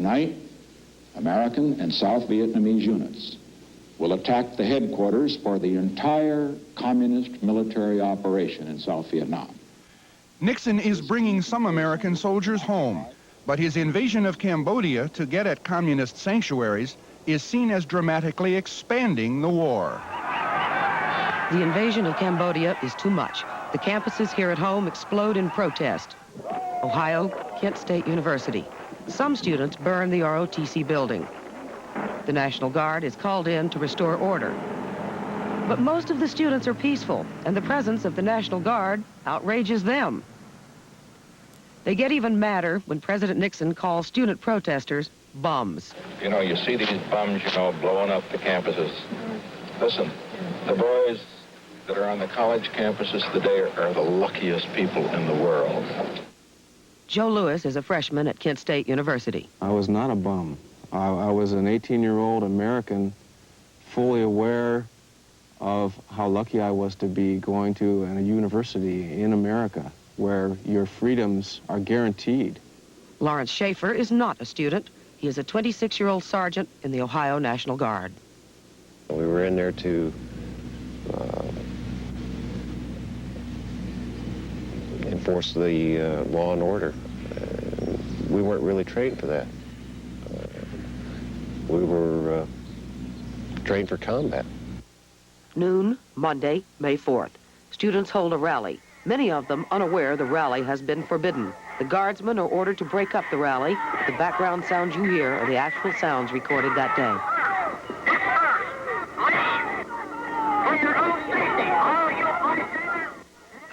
Tonight, American and South Vietnamese units will attack the headquarters for the entire communist military operation in South Vietnam. Nixon is bringing some American soldiers home, but his invasion of Cambodia to get at communist sanctuaries is seen as dramatically expanding the war. The invasion of Cambodia is too much. The campuses here at home explode in protest. Ohio, Kent State University. Some students burn the ROTC building. The National Guard is called in to restore order. But most of the students are peaceful, and the presence of the National Guard outrages them. They get even madder when President Nixon calls student protesters bums. You know, you see these bums, blowing up the campuses. Listen, the boys that are on the college campuses today are the luckiest people in the world. Joe Lewis is a freshman at Kent State University. I was not a bum. I was an 18-year-old American, fully aware of how lucky I was to be going to a university in America where your freedoms are guaranteed. Lawrence Schaefer is not a student. He is a 26-year-old sergeant in the Ohio National Guard. We were in there to enforce the law and order. We weren't really trained for that. We were trained for combat. Noon, Monday, May 4th. Students hold a rally, many of them unaware the rally has been forbidden. The guardsmen are ordered to break up the rally. The background sounds you hear are the actual sounds recorded that day.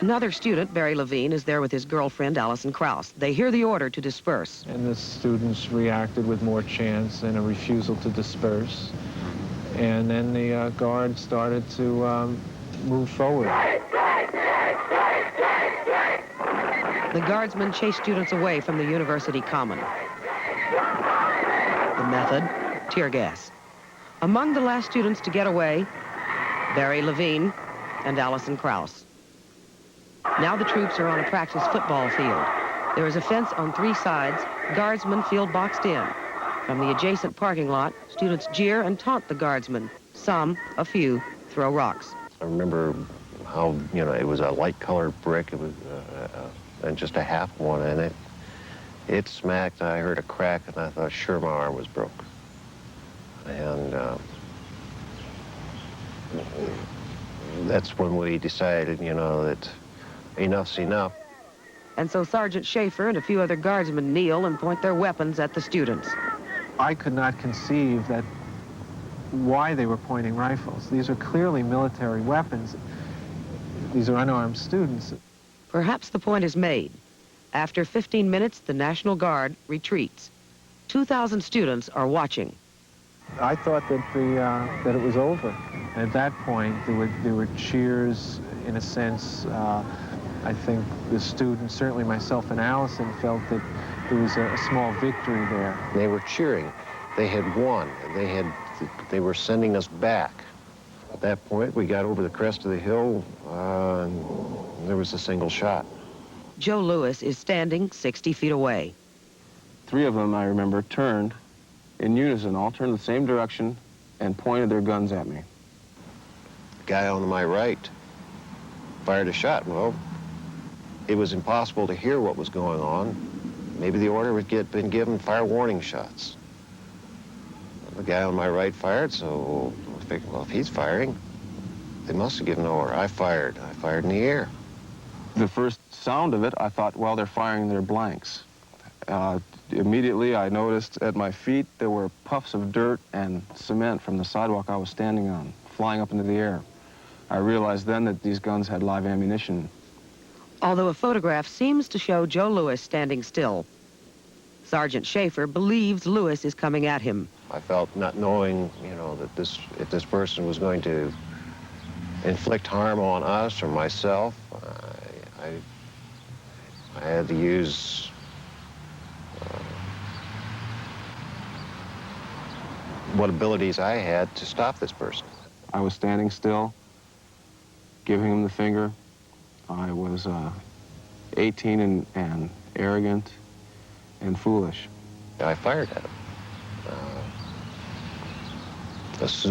Another student, Barry Levine, is there with his girlfriend, Allison Krause. They hear the order to disperse. And the students reacted with more chants and a refusal to disperse. And then the guard started to move forward. The guardsmen chase students away from the university common. The method, tear gas. Among the last students to get away, Barry Levine and Allison Krause. Now the troops are on a practice football field. There is a fence on 3 sides. Guardsmen feel boxed in. From the adjacent parking lot, students jeer and taunt the guardsmen. Some, a few, throw rocks. I remember how, it was a light-colored brick. It was and just a half one, and it smacked. I heard a crack, and I thought, sure, my arm was broke. And that's when we decided, that enough's enough. And so Sergeant Schaefer and a few other guardsmen kneel and point their weapons at the students. I could not conceive that why they were pointing rifles. These are clearly military weapons. These are unarmed students. Perhaps the point is made. After 15 minutes, the National Guard retreats. 2,000 students are watching. I thought that it was over. And at that point, there were cheers, in a sense. I think the students, certainly myself and Allison, felt that there was a small victory there. They were cheering. They had won. They were sending us back. At that point, we got over the crest of the hill, and there was a single shot. Joe Lewis is standing 60 feet away. 3 of them, I remember, turned in unison, all turned the same direction and pointed their guns at me. The guy on my right fired a shot. Well, it was impossible to hear what was going on. Maybe the order would been given, fire warning shots. The guy on my right fired, so I figured, well, if he's firing, they must have given an order. I fired in the air. The first sound of it, I thought, well, they're firing their blanks. Immediately, I noticed at my feet there were puffs of dirt and cement from the sidewalk I was standing on, flying up into the air. I realized then that these guns had live ammunition. Although a photograph seems to show Joe Lewis standing still, Sergeant Schaefer believes Lewis is coming at him. I felt, not knowing, that if this person was going to inflict harm on us or myself, I had to use what abilities I had to stop this person. I was standing still, giving him the finger. I was 18 and arrogant and foolish. I fired at him.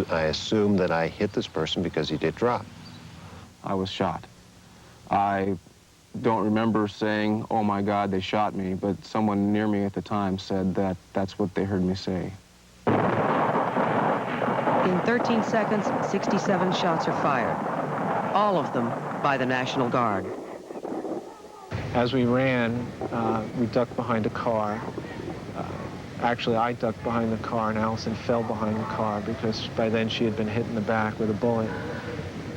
I assume that I hit this person because he did drop. I was shot. I don't remember saying, "Oh my God, they shot me," but someone near me at the time said that that's what they heard me say. In 13 seconds, 67 shots are fired, all of them by the National Guard. As we ran, we ducked behind a car. Actually, I ducked behind the car, and Allison fell behind the car because by then she had been hit in the back with a bullet.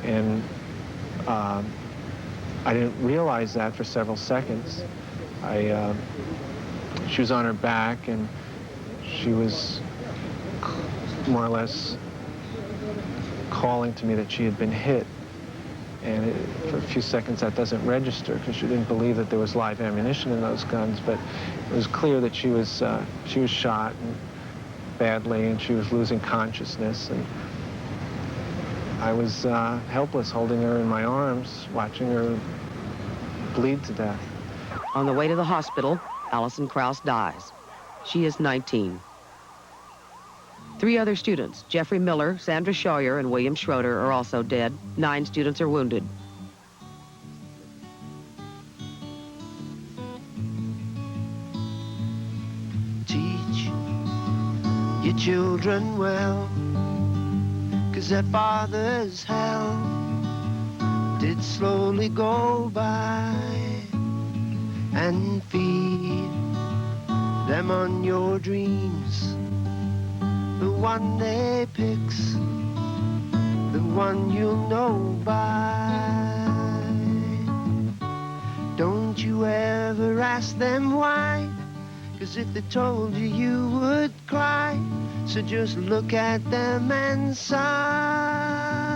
And I didn't realize that for several seconds. She was on her back, and she was more or less calling to me that she had been hit. And for a few seconds that doesn't register because she didn't believe that there was live ammunition in those guns, but it was clear that she was shot and badly, and she was losing consciousness, and I was helpless, holding her in my arms, watching her bleed to death. On the way to the hospital, Allison Krause dies. She is 19. 3 other students, Jeffrey Miller, Sandra Scheuer, and William Schroeder, are also dead. 9 students are wounded. Teach your children well, 'cause their father's hell did slowly go by, and feed them on your dreams. The one they picks, the one you'll know by. Don't you ever ask them why, 'cause if they told you, you would cry. So just look at them and sigh.